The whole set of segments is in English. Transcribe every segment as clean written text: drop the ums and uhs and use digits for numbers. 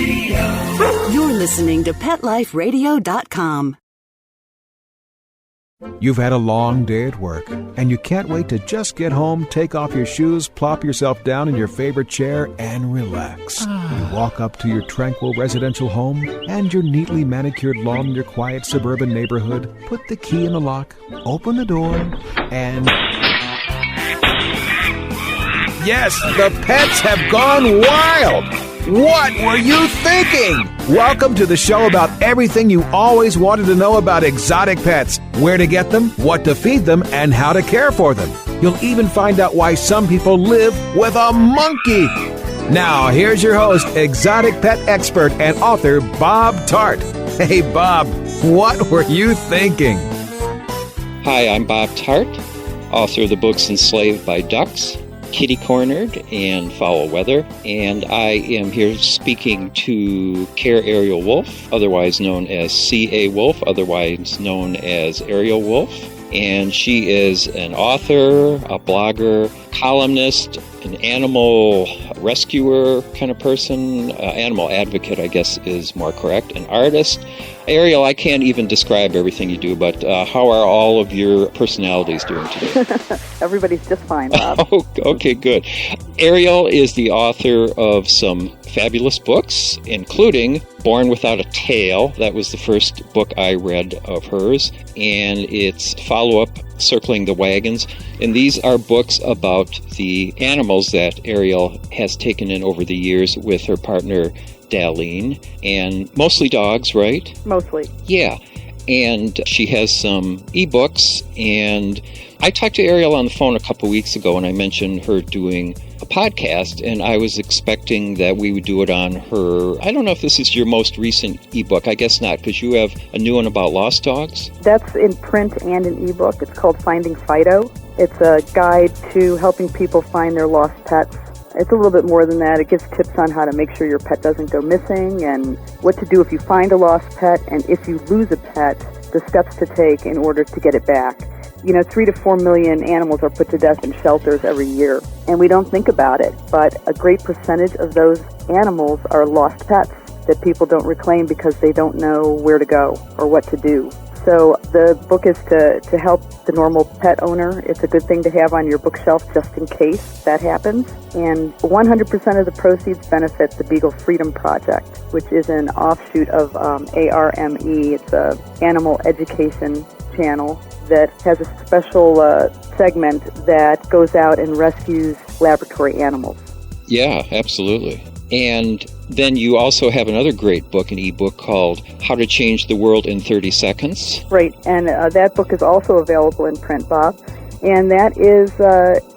Radio. You're listening to PetLifeRadio.com. You've had a long day at work, and you can't wait to just get home, take off your shoes, plop yourself down in your favorite chair, and relax. You walk up to your tranquil residential home and your neatly manicured lawn in your quiet suburban neighborhood, put the key in the lock, open the door, and... Yes, the pets have gone wild! What were you thinking? Welcome to the show about everything you always wanted to know about exotic pets, where to get them, what to feed them, and how to care for them. You'll even find out why some people live with a monkey. Now, here's your host, exotic pet expert and author Bob Tart. Hey, Bob, what were you thinking? Hi, I'm Bob Tart, author of the books Enslaved by Ducks, Kitty Cornered, and Foul Weather, and I am here speaking to Cayr Ariel Wulff, otherwise known as C.A. Wulff, otherwise known as Ariel Wulff, and she is an author, a blogger, columnist, an animal rescuer kind of person, animal advocate, I guess is more correct, an artist. Ariel, I can't even describe everything you do, but how are all of your personalities doing today? Everybody's just fine, Bob. Oh, okay, good. Ariel is the author of some fabulous books, including Born Without a Tail. That was the first book I read of hers, and its follow-up, Circling the Waggins. And these are books about the animals that Ariel has taken in over the years with her partner, Dalene, and mostly dogs, right? Mostly. Yeah. And she has some ebooks, and I talked to Ariel on the phone a couple weeks ago, and I mentioned her doing a podcast, and I was expecting that we would do it on her. I don't know if this is your most recent ebook. I guess not, because you have a new one about lost dogs. That's in print and in ebook. It's called Finding Fido. It's a guide to helping people find their lost pets. It's a little bit more than that. It gives tips on how to make sure your pet doesn't go missing and what to do if you find a lost pet, and if you lose a pet, the steps to take in order to get it back. 3 to 4 million animals are put to death in shelters every year, and we don't think about it, but a great percentage of those animals are lost pets that people don't reclaim because they don't know where to go or what to do. So the book is to help the normal pet owner. It's a good thing to have on your bookshelf just in case that happens. And 100% of the proceeds benefit the Beagle Freedom Project, which is an offshoot of ARME. It's an animal education channel that has a special segment that goes out and rescues laboratory animals. Yeah, absolutely. And then you also have another great book, an ebook called How to Change the World in 30 Seconds. Right, and that book is also available in print, Bob. And that is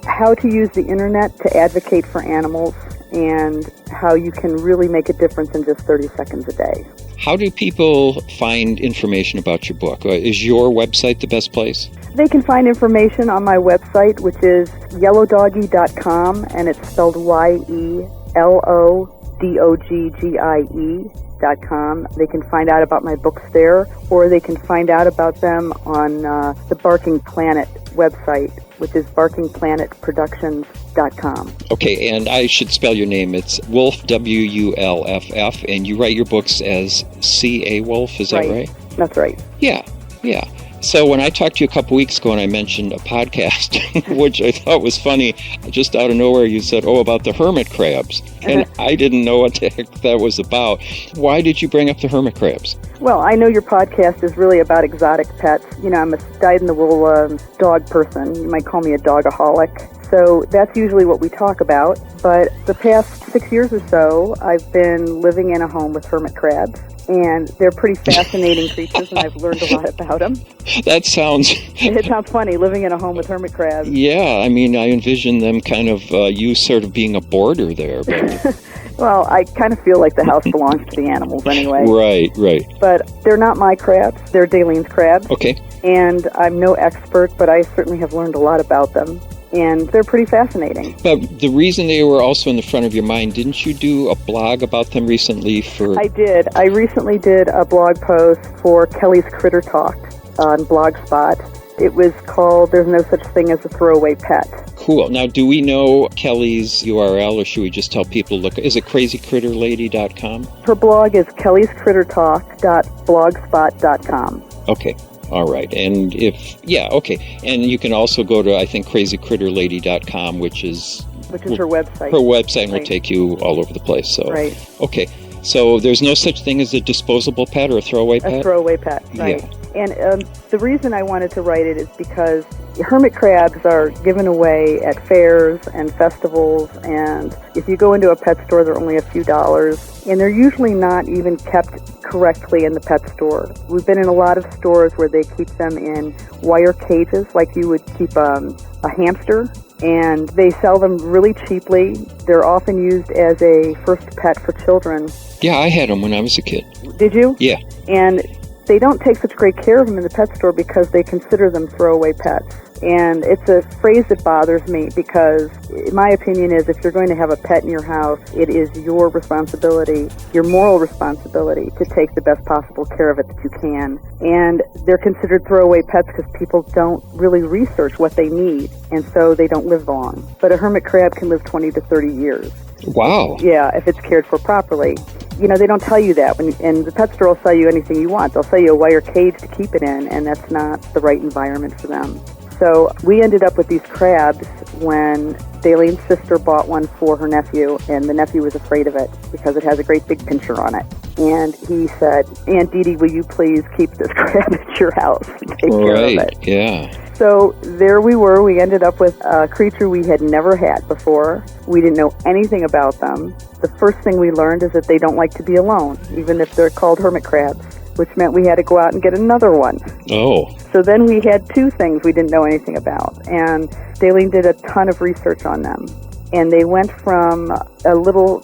how to use the internet to advocate for animals and how you can really make a difference in just 30 seconds a day. How do people find information about your book? Is your website the best place? They can find information on my website, which is yellowdoggie.com, and it's spelled YELLODOGGIE.com. They can find out about my books there, or they can find out about them on the Barking Planet website, which is barkingplanetproductions.com. Okay, and I should spell your name. It's Wulff, W-U-L-F-F, and you write your books as C.A. Wulff, is that right? That's right. Yeah. So when I talked to you a couple weeks ago and I mentioned a podcast, which I thought was funny, just out of nowhere you said, about the hermit crabs. And I didn't know what the heck that was about. Why did you bring up the hermit crabs? Well, I know your podcast is really about exotic pets. I'm a dyed-in-the-wool dog person. You might call me a dogaholic. So that's usually what we talk about. But the past 6 years or so, I've been living in a home with hermit crabs. And they're pretty fascinating creatures, and I've learned a lot about them. That sounds... It sounds funny, living in a home with hermit crabs. Yeah, I envision them kind of, you sort of being a boarder there. But... Well, I kind of feel like the house belongs to the animals anyway. Right. But they're not my crabs. They're Dalene's crabs. Okay. And I'm no expert, but I certainly have learned a lot about them. And they're pretty fascinating. But the reason they were also in the front of your mind, didn't you do a blog about them recently for... I did. I recently did a blog post for Kelly's Critter Talk on Blogspot. It was called There's No Such Thing as a Throwaway Pet. Cool. Now, do we know Kelly's URL, or should we just tell people to look? Is it crazycritterlady.com? Her blog is kellyscrittertalk.blogspot.com. Okay. All right. And okay. And you can also go to, I think, crazycritterlady.com, which is her website. Her website right. will take you all over the place. So, right. Okay. So there's no such thing as a disposable pet or a throwaway pet? A throwaway pet, right. Yeah. And the reason I wanted to write it is because hermit crabs are given away at fairs and festivals, and if you go into a pet store, they're only a few dollars, and they're usually not even kept correctly in the pet store. We've been in a lot of stores where they keep them in wire cages, like you would keep a hamster, and they sell them really cheaply. They're often used as a first pet for children. Yeah, I had them when I was a kid. Did you? Yeah. And they don't take such great care of them in the pet store because they consider them throwaway pets. And it's a phrase that bothers me because my opinion is if you're going to have a pet in your house, it is your responsibility, your moral responsibility, to take the best possible care of it that you can. And they're considered throwaway pets because people don't really research what they need, and so they don't live long. But a hermit crab can live 20 to 30 years. Wow. Yeah, if it's cared for properly. You know, they don't tell you that. And the pet store will sell you anything you want. They'll sell you a wire cage to keep it in, and that's not the right environment for them. So we ended up with these crabs when Dalene's sister bought one for her nephew, and the nephew was afraid of it because it has a great big pincher on it. And he said, Aunt Dee Dee, will you please keep this crab at your house and take care of it? Yeah. So there we were. We ended up with a creature we had never had before. We didn't know anything about them. The first thing we learned is that they don't like to be alone, even if they're called hermit crabs, which meant we had to go out and get another one. Oh. So then we had two things we didn't know anything about, and Dalene did a ton of research on them. And they went from a little,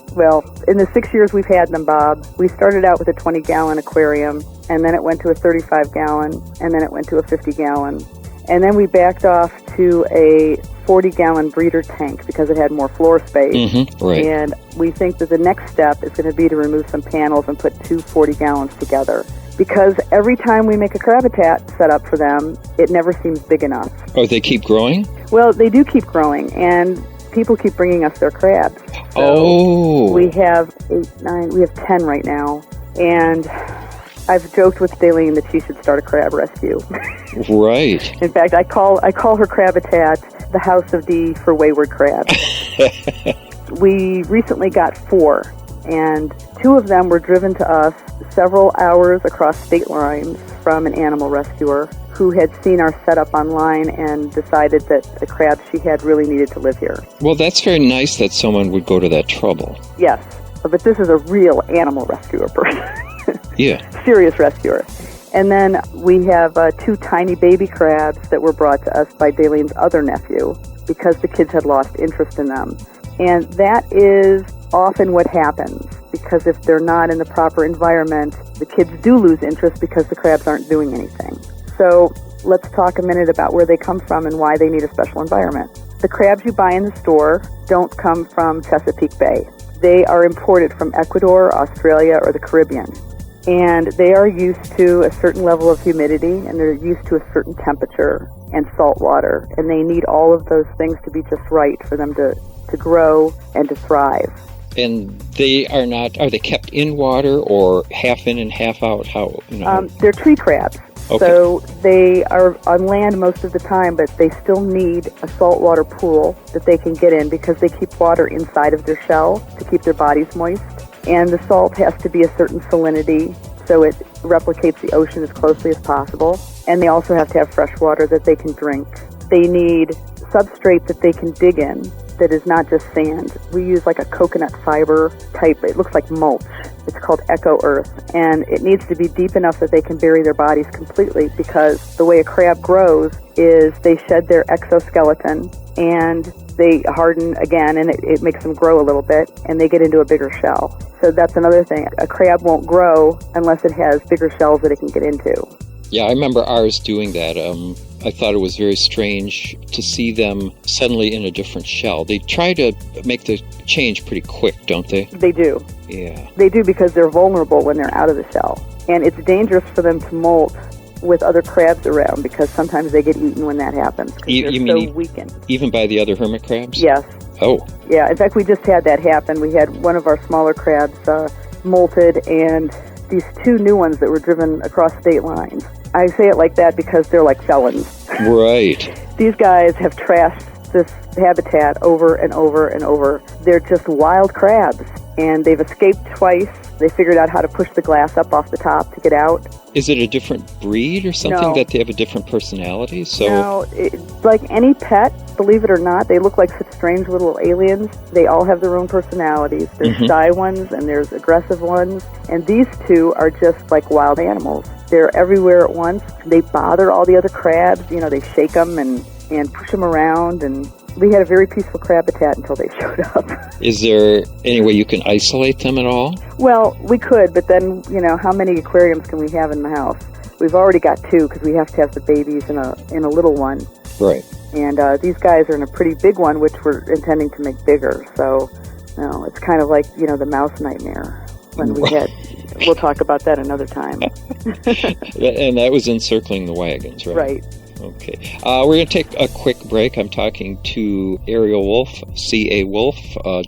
in the 6 years we've had them, Bob, we started out with a 20-gallon aquarium, and then it went to a 35-gallon, and then it went to a 50-gallon. And then we backed off to a 40-gallon breeder tank because it had more floor space. Mm-hmm, right. And we think that the next step is going to be to remove some panels and put two 40-gallons together. Because every time we make a crab habitat set up for them, it never seems big enough. Oh, they keep growing? Well, they do keep growing, and people keep bringing us their crabs. So we have 10 right now, and I've joked with Dalene that she should start a crab rescue. Right. In fact, I call her crabbitat the House of D for wayward crabs. We recently got 4, and 2 of them were driven to us several hours across state lines from an animal rescuer who had seen our setup online and decided that the crabs she had really needed to live here. Well, that's very nice that someone would go to that trouble. Yes, but this is a real animal rescuer person. Yeah. Serious rescuer. And then we have 2 tiny baby crabs that were brought to us by Dalene's other nephew because the kids had lost interest in them. And that is often what happens, because if they're not in the proper environment, the kids do lose interest because the crabs aren't doing anything. So let's talk a minute about where they come from and why they need a special environment. The crabs you buy in the store don't come from Chesapeake Bay. They are imported from Ecuador, Australia, or the Caribbean. And they are used to a certain level of humidity, and they're used to a certain temperature and salt water. And they need all of those things to be just right for them to grow and to thrive. And they are they kept in water or half in and half out? How? They're tree crabs. Okay. So they are on land most of the time, but they still need a saltwater pool that they can get in because they keep water inside of their shell to keep their bodies moist. And the salt has to be a certain salinity, so it replicates the ocean as closely as possible. And they also have to have fresh water that they can drink. They need substrate that they can dig in that is not just sand. We use like a coconut fiber type. It looks like mulch. It's called eco earth, and it needs to be deep enough that they can bury their bodies completely, because the way a crab grows is they shed their exoskeleton and they harden again, and it makes them grow a little bit, and they get into a bigger shell. So that's another thing. A crab won't grow unless it has bigger shells that it can get into. Yeah, I remember ours doing that. I thought it was very strange to see them suddenly in a different shell. They try to make the change pretty quick, don't they? They do. Yeah. They do, because they're vulnerable when they're out of the shell. And it's dangerous for them to molt with other crabs around, because sometimes they get eaten when that happens. They're so weakened. Even by the other hermit crabs? Yes. Oh. Yeah, in fact, we just had that happen. We had one of our smaller crabs molted, and these two new ones that were driven across state lines. I say it like that because they're like felons. Right. These guys have trashed this habitat over and over and over. They're just wild crabs, and they've escaped twice. They figured out how to push the glass up off the top to get out. Is it a different breed or something No. that they have a different personality? So No, like any pet, believe it or not, they look like such strange little aliens. They all have their own personalities. There's shy ones and there's aggressive ones. And these two are just like wild animals. They're everywhere at once. They bother all the other crabs. They shake them and push them around. And we had a very peaceful crab habitat until they showed up. is there any way you can isolate them at all? Well, we could, but then, how many aquariums can we have in the house? We've already got two because we have to have the babies in a little one. Right. And these guys are in a pretty big one, which we're intending to make bigger. So, it's kind of like, the mouse nightmare when we had. We'll talk about that another time. And that was encircling the Waggins, right? Right. Okay. We're going to take a quick break. I'm talking to Ariel Wulff, C.A. Wulff,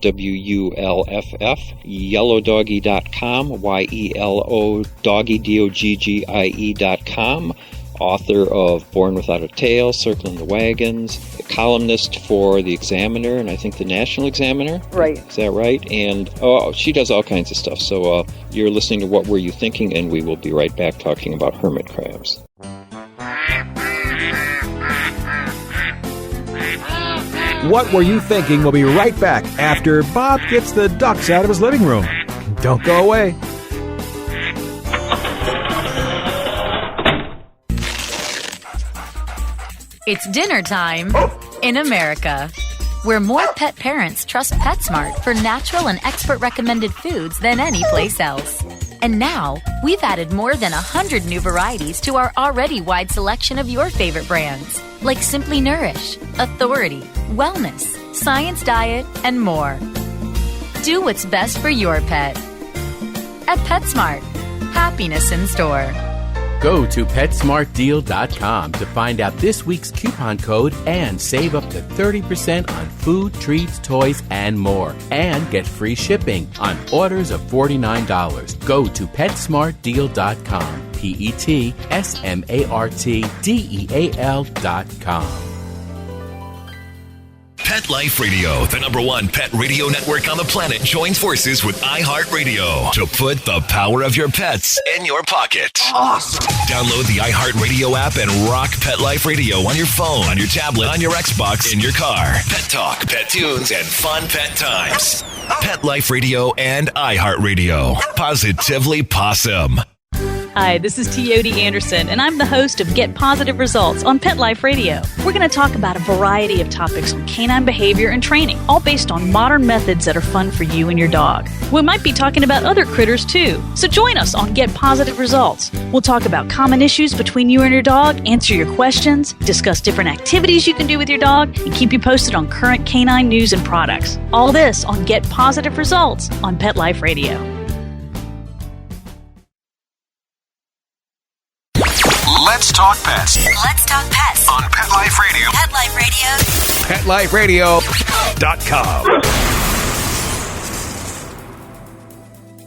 W-U-L-F-F, yellowdoggy.com, Y-E-L-O, doggy, D-O-G-G-I-E.com, author of Born Without a Tail, Circling the Waggins, columnist for The Examiner, and I think the National Examiner. Right. Is that right? And she does all kinds of stuff. So you're listening to What Were You Thinking? And we will be right back talking about hermit crabs. What Were You Thinking? We'll be right back after Bob gets the ducks out of his living room. Don't go away. It's dinner time in America, where more pet parents trust PetSmart for natural and expert-recommended foods than any place else. And now, we've added more than 100 new varieties to our already wide selection of your favorite brands, like Simply Nourish, Authority, Wellness, Science Diet, and more. Do what's best for your pet. At PetSmart, happiness in store. Go to PetSmartDeal.com to find out this week's coupon code and save up to 30% on food, treats, toys, and more. And get free shipping on orders of $49. Go to PetSmartDeal.com, PetSmartDeal.com. Pet Life Radio, the #1 pet radio network on the planet, joins forces with iHeartRadio to put the power of your pets in your pocket. Awesome! Download the iHeartRadio app and rock Pet Life Radio on your phone, on your tablet, on your Xbox, in your car. Pet talk, pet tunes, and fun pet times. Pet Life Radio and iHeartRadio. Positively Possum. Hi, this is T.O.D. Anderson, and I'm the host of Get Positive Results on Pet Life Radio. We're going to talk about a variety of topics on canine behavior and training, all based on modern methods that are fun for you and your dog. We might be talking about other critters, too. So join us on Get Positive Results. We'll talk about common issues between you and your dog, answer your questions, discuss different activities you can do with your dog, and keep you posted on current canine news and products. All this on Get Positive Results on Pet Life Radio. Let's talk pets Let's talk pets on Pet Life Radio. Pet Life Radio. PetLifeRadio.com.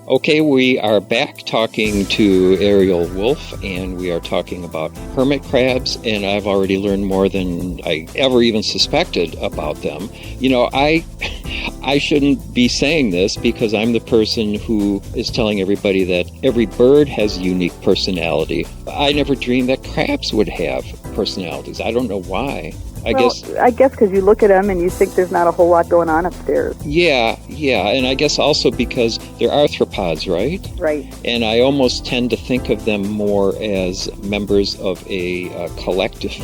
Okay, we are back talking to Ariel Wulff, and we are talking about hermit crabs, and I've already learned more than I ever even suspected about them. I shouldn't be saying this because I'm the person who is telling everybody that every bird has a unique personality. I never dreamed that crabs would have personalities. I don't know why. I guess because you look at them and you think there's not a whole lot going on upstairs. Yeah, and I guess also because they're arthropods, right? Right. And I almost tend to think of them more as members of a collective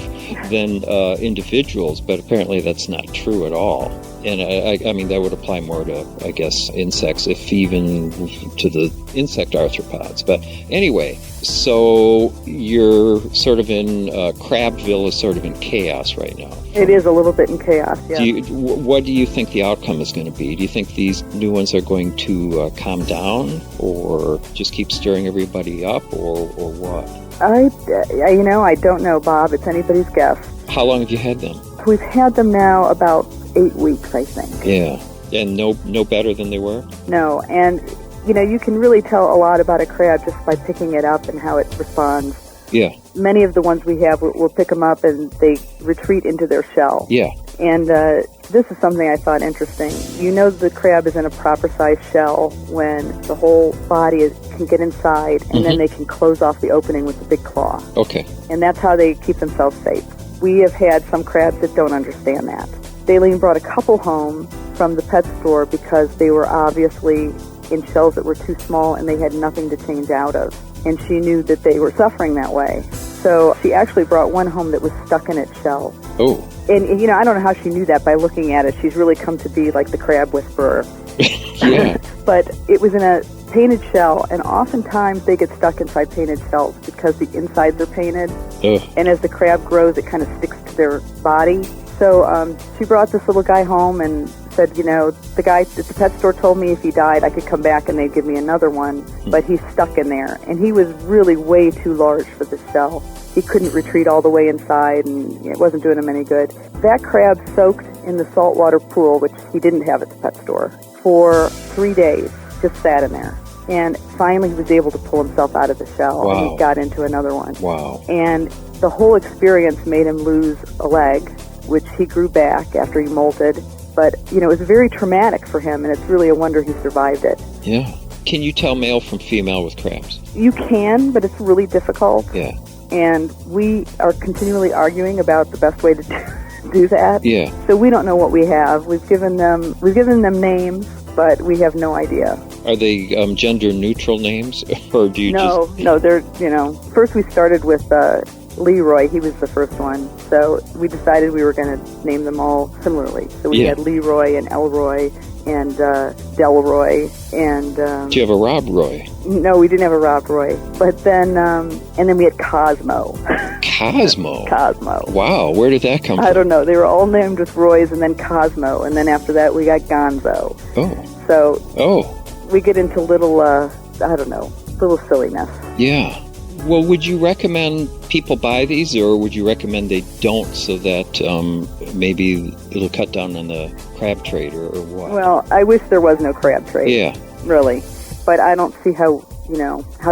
than individuals, but apparently that's not true at all. And I mean, that would apply more to, I guess, insects, if even to the insect arthropods. But anyway, so you're sort of in, Crabville is sort of in chaos right now. It is a little bit in chaos, yeah. What do you think the outcome is going to be? Do you think these new ones are going to calm down or just keep stirring everybody up or what? I don't know, Bob. It's anybody's guess. How long have you had them? We've had them now about 8 weeks, I think. Yeah. And no better than they were? No. And, you can really tell a lot about a crab just by picking it up and how it responds. Yeah. Many of the ones we have, we'll pick them up and they retreat into their shell. Yeah. And this is something I thought interesting. The crab is in a proper size shell when the whole body can get inside, and then they can close off the opening with the big claw. Okay. And that's how they keep themselves safe. We have had some crabs that don't understand that. Dalene brought a couple home from the pet store because they were obviously in shells that were too small and they had nothing to change out of. And she knew that they were suffering that way. So she actually brought one home that was stuck in its shell. Oh. And, I don't know how she knew that by looking at it. She's really come to be like the crab whisperer. Yeah. But it was in a painted shell, and oftentimes they get stuck inside painted shells because the insides are painted. Ugh. And as the crab grows, it kind of sticks to their body. So she brought this little guy home and said, the guy at the pet store told me if he died, I could come back and they'd give me another one, but he's stuck in there. And he was really way too large for the shell. He couldn't retreat all the way inside, and it wasn't doing him any good. That crab soaked in the saltwater pool, which he didn't have at the pet store, for 3 days, just sat in there. And finally he was able to pull himself out of the shell, Wow. and he got into another one. Wow. And the whole experience made him lose a leg, which he grew back after he molted. But, it was very traumatic for him, and it's really a wonder he survived it. Yeah. Can you tell male from female with crabs? You can, but it's really difficult. Yeah. And we are continually arguing about the best way to do that. Yeah. So we don't know what we have. We've given them names, but we have no idea. Are they gender neutral names, or do you just... No, they're, first we started with Leroy. He was the first one. So we decided we were going to name them all similarly. So we had Leroy and Elroy and Delroy and... Do you have a Rob Roy? No, we didn't have a Rob Roy. But then, and then we had Cosmo. Cosmo? Cosmo. Wow, where did that come from? I don't know. They were all named with Roys and then Cosmo. And then after that, we got Gonzo. Oh. So we get into little, little silliness. Yeah. Well, would you recommend people buy these, or would you recommend they don't, so that maybe it'll cut down on the crab trade, or what? Well, I wish there was no crab trade. Yeah. Really. But I don't see how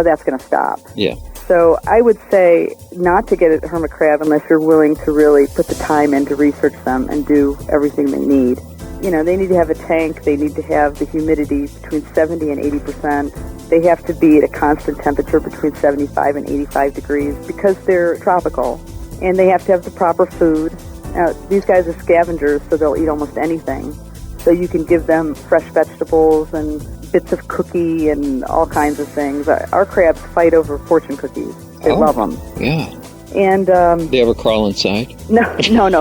that's going to stop. Yeah. So I would say not to get a hermit crab unless you're willing to really put the time in to research them and do everything they need. They need to have a tank. They need to have the humidity between 70 and 80%. They have to be at a constant temperature between 75 and 85 degrees because they're tropical. And they have to have the proper food. Now, these guys are scavengers, so they'll eat almost anything. So you can give them fresh vegetables and bits of cookie and all kinds of things. Our crabs fight over fortune cookies. They love them. Yeah. And they ever crawl inside? No.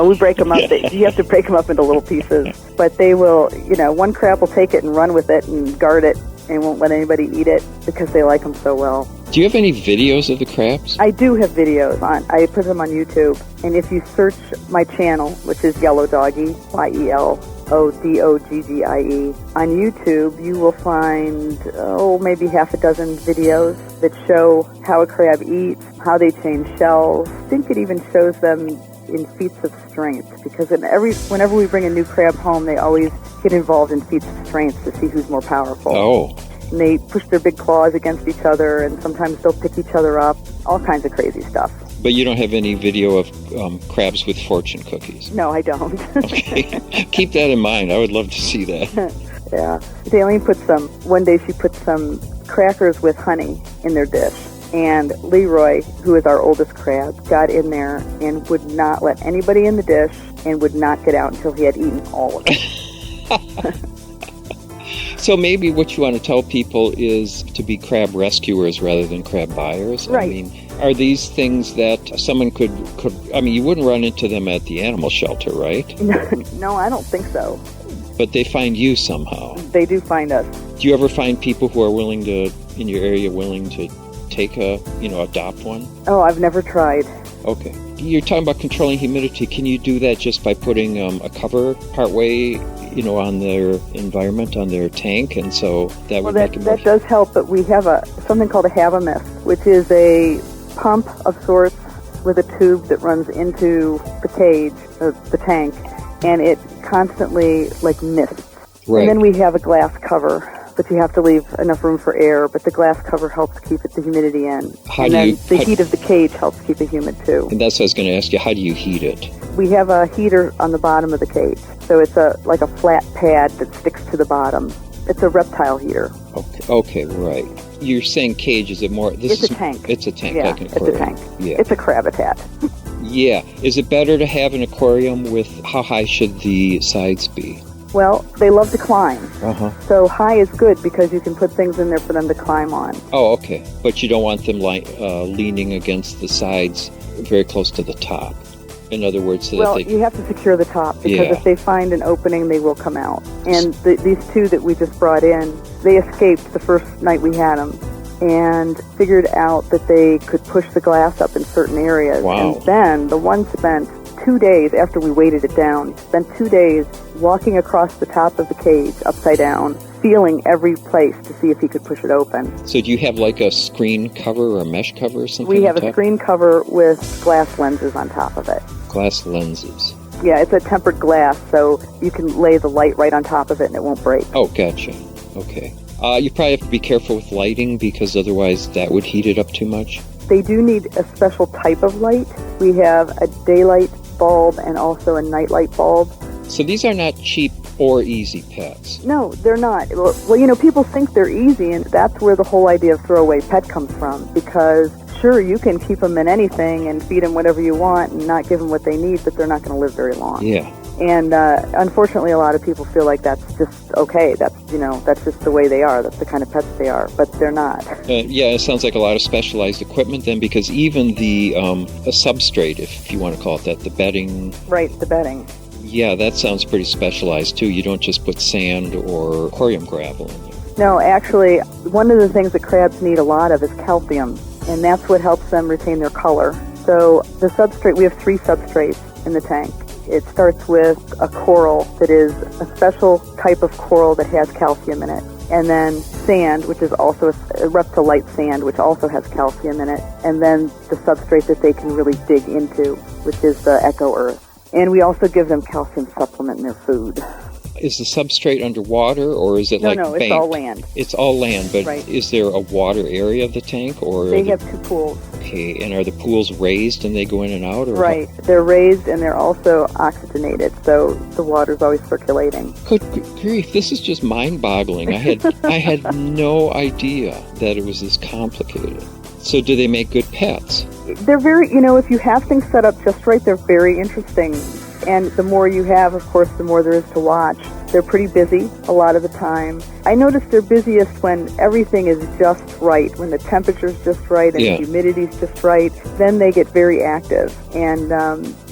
We break them up. You have to break them up into little pieces. But they will, one crab will take it and run with it and guard it and won't let anybody eat it because they like them so well. Do you have any videos of the crabs? I do have videos. I put them on YouTube. And if you search my channel, which is Yellow Doggie, YELODOGGIE, on YouTube, you will find, maybe half a dozen videos that show how a crab eats, how they change shells. I think it even shows them in feats of strength, because whenever we bring a new crab home, they always get involved in feats of strength to see who's more powerful. Oh. And they push their big claws against each other, and sometimes they'll pick each other up, all kinds of crazy stuff. But you don't have any video of crabs with fortune cookies? No, I don't. Okay. Keep that in mind. I would love to see that. Yeah. Dalene one day she put some crackers with honey in their dish. And Leroy, who is our oldest crab, got in there and would not let anybody in the dish and would not get out until he had eaten all of it. So maybe what you want to tell people is to be crab rescuers rather than crab buyers. Right. I mean, are these things that someone could you wouldn't run into them at the animal shelter, right? No, I don't think so. But they find you somehow. They do find us. Do you ever find people who are in your area willing to take adopt one? Oh, I've never tried. Okay. You're talking about controlling humidity. Can you do that just by putting a cover partway, on their environment, on their tank, and so that would make it more... That does help, but we have something called a have-a-mist, which is a pump of sorts with a tube that runs into the cage, the tank, and it constantly, like, mists. Right. And then we have a glass cover, but you have to leave enough room for air, but the glass cover helps keep the humidity in. The heat of the cage helps keep it humid, too. And that's what I was going to ask you. How do you heat it? We have a heater on the bottom of the cage, so it's like a flat pad that sticks to the bottom. It's a reptile heater. Okay, right. You're saying cage, is it more... It's a tank. It's a tank, yeah, like an aquarium. It's a tank. Yeah. It's a crab habitat. Yeah. Is it better to have an aquarium with... How high should the sides be? Well, they love to climb. Uh-huh. So high is good because you can put things in there for them to climb on. Oh, okay. But you don't want them leaning against the sides very close to the top. In other words, so that they... you have to secure the top because if they find an opening, they will come out. And these two that we just brought in, they escaped the first night we had them and figured out that they could push the glass up in certain areas. Wow. And then the one spent 2 days after we weighted it down, spent 2 days walking across the top of the cage upside down, feeling every place to see if he could push it open. So do you have like a screen cover or a mesh cover or something? We have a screen cover with glass lenses on top of it. Glass lenses. Yeah, it's a tempered glass, so you can lay the light right on top of it and it won't break. Oh, gotcha. Okay. You probably have to be careful with lighting because otherwise that would heat it up too much. They do need a special type of light. We have a daylight bulb and also a nightlight bulb. So these are not cheap or easy pets. No, they're not. Well, people think they're easy, and that's where the whole idea of throwaway pet comes from, because sure, you can keep them in anything and feed them whatever you want and not give them what they need, but they're not going to live very long. Yeah. And unfortunately, a lot of people feel like that's just okay. That's just the way they are. That's the kind of pets they are, but they're not. Yeah, it sounds like a lot of specialized equipment then, because even the a substrate, if you want to call it that, the bedding. Right, the bedding. Yeah, that sounds pretty specialized too. You don't just put sand or aquarium gravel in there. No, actually, one of the things that crabs need a lot of is calcium, and that's what helps them retain their color. So the substrate, we have 3 substrates in the tank. It starts with a coral that is a special type of coral that has calcium in it. And then sand, which is also a reptilite sand, which also has calcium in it. And then the substrate that they can really dig into, which is the eco earth. And we also give them calcium supplement in their food. Is the substrate underwater, or is it No, banked? it's all land. It's all land, but right. Is there a water area of the tank? Or they have 2 pools. Okay, and are the pools raised and they go in and out? Or right, they're raised and they're also oxygenated, so the water's always circulating. Good grief, this is just mind-boggling. I had no idea that it was this complicated. So do they make good pets? They're very, if you have things set up just right, they're very interesting. And the more you have, of course, the more there is to watch. They're pretty busy a lot of the time. I notice they're busiest when everything is just right, when the temperature's just right and the humidity's just right. Then they get very active. And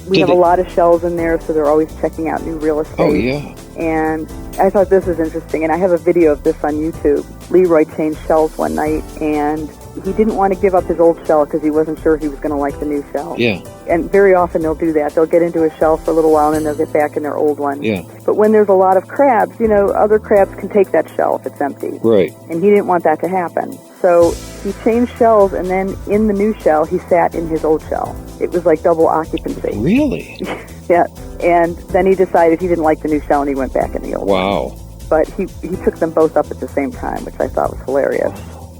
we have a lot of shells in there, so they're always checking out new real estate. Oh, yeah. And I thought this was interesting, and I have a video of this on YouTube. Leroy changed shells one night, and he didn't want to give up his old shell because he wasn't sure he was going to like the new shell. Yeah. And very often they'll do that. They'll get into a shell for a little while, and then they'll get back in their old one. Yeah. But when there's a lot of crabs, other crabs can take that shell if it's empty. Right. And he didn't want that to happen. So he changed shells, and then in the new shell, he sat in his old shell. It was like double occupancy. Really? Yeah. And then he decided he didn't like the new shell, and he went back in the old one. Wow. But he took them both up at the same time, which I thought was hilarious.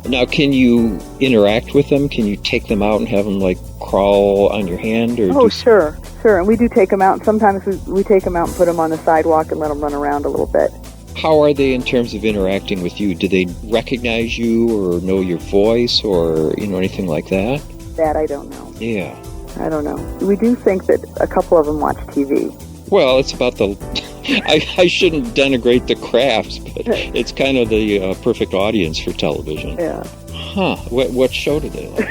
Now, can you interact with them? Can you take them out and have them, crawl on your hand? Or sure. And we do take them out. And sometimes we take them out and put them on the sidewalk and let them run around a little bit. How are they in terms of interacting with you? Do they recognize you or know your voice or, anything like that? That I don't know. Yeah. I don't know. We do think that a couple of them watch TV. Well, it's about the... I shouldn't denigrate the crafts, but it's kind of the perfect audience for television. Yeah. Huh. What show do they like?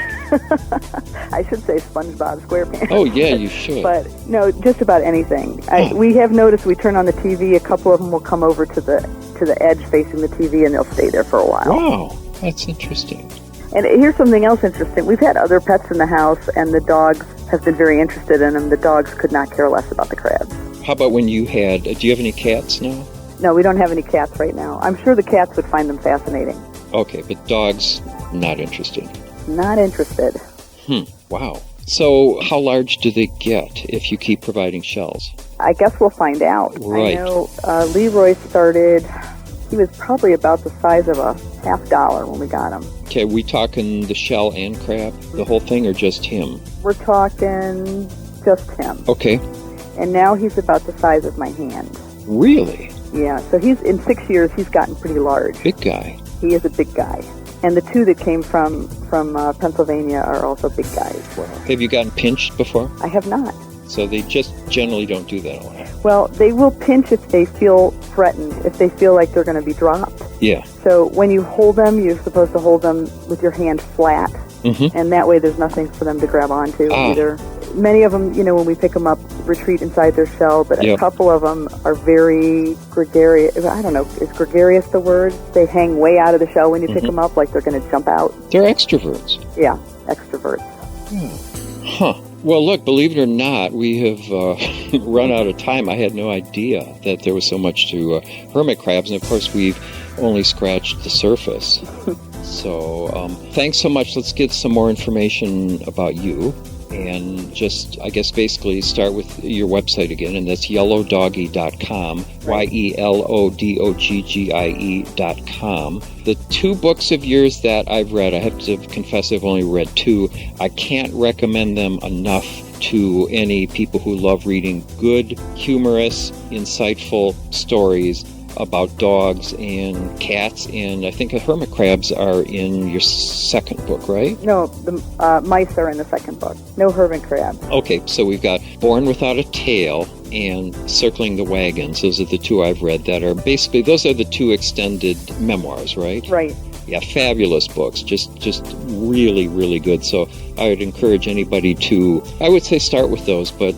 I should say SpongeBob SquarePants. Oh, yeah, you should. But, no, just about anything. We have noticed we turn on the TV, a couple of them will come over to the edge facing the TV, and they'll stay there for a while. Wow, that's interesting. And here's something else interesting. We've had other pets in the house, and the dogs have been very interested in them. The dogs could not care less about the crabs. How about when you had... do you have any cats now? No, we don't have any cats right now. I'm sure the cats would find them fascinating. Okay, but dogs, not interested. Not interested. Wow. So how large do they get if you keep providing shells? I guess we'll find out. Right. I know Leroy started, he was probably about the size of a $50 when we got him. Okay, we talking the shell and crab, the whole thing, or just him? We're talking just him. Okay. And now he's about the size of my hand. Really? Yeah, so he's in 6 years, he's gotten pretty large. Big guy. He is a big guy. And the two that came from Pennsylvania are also big guys. Wow. Have you gotten pinched before? I have not. So they just generally don't do that a lot. Well, they will pinch if they feel threatened, if they feel like they're going to be dropped. Yeah. So when you hold them, you're supposed to hold them with your hand flat, and that way there's nothing for them to grab onto either. Many of them, when we pick them up, retreat inside their shell, but a couple of them are very gregarious. I don't know, is gregarious the word? They hang way out of the shell when you pick them up, like they're going to jump out. They're extroverts. Yeah, extroverts. Huh. Well, look, believe it or not, we have run out of time. I had no idea that there was so much to hermit crabs, and of course we've only scratched the surface. So thanks so much. Let's get some more information about you. And just, I guess, basically start with your website again, and that's yellowdoggie.com, YELODOGGIE.com. The 2 books of yours that I've read, I have to confess I've only read 2. I can't recommend them enough to any people who love reading good, humorous, insightful stories about dogs and cats, and I think hermit crabs are in your second book, right? No, the mice are in the second book. No hermit crabs. Okay, so we've got Born Without a Tail and Circling the Wagons. Those are the 2 I've read that are basically, those are the 2 extended memoirs, right? Right. Yeah, fabulous books, just really, really good. So I would encourage anybody to, I would say start with those, but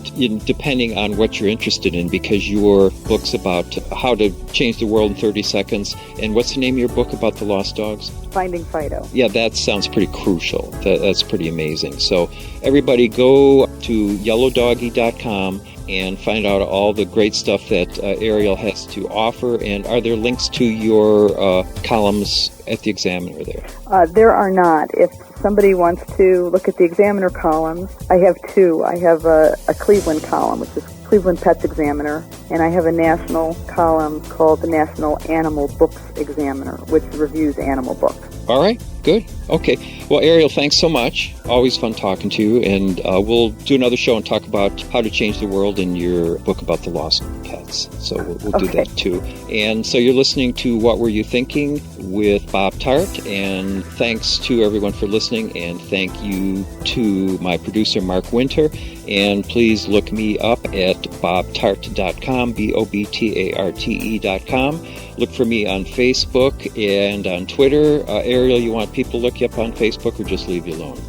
depending on what you're interested in, because your book's about how to change the world in 30 seconds, and what's the name of your book about the lost dogs? Finding Fido. Yeah, that sounds pretty crucial. That's pretty amazing. So everybody go to yellowdoggie.com and find out all the great stuff that Ariel has to offer. And are there links to your columns at the Examiner there? There are not. If somebody wants to look at the Examiner columns, I have 2. I have a Cleveland column, which is Cleveland Pets Examiner, and I have a national column called the National Animal Books Examiner, which reviews animal books. All right, good. Okay. Well, Ariel, thanks so much. Always fun talking to you, and we'll do another show and talk about how to change the world in your book about the lost pets. So we'll do that too. And so you're listening to What Were You Thinking with Bob Tart, and thanks to everyone for listening, and thank you to my producer, Mark Winter. And please look me up at bobtarte.com, BOBTARTE.com. Look for me on Facebook and on Twitter. Ariel, you want people to look you up on Facebook, or just leave you alone?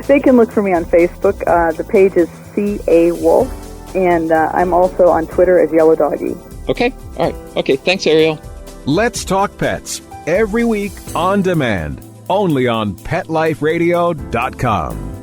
They can look for me on Facebook. The page is C.A. Wulff, and I'm also on Twitter as Yellow Doggie. Okay, all right. Okay, thanks, Ariel. Let's Talk Pets, every week on demand, only on PetLifeRadio.com.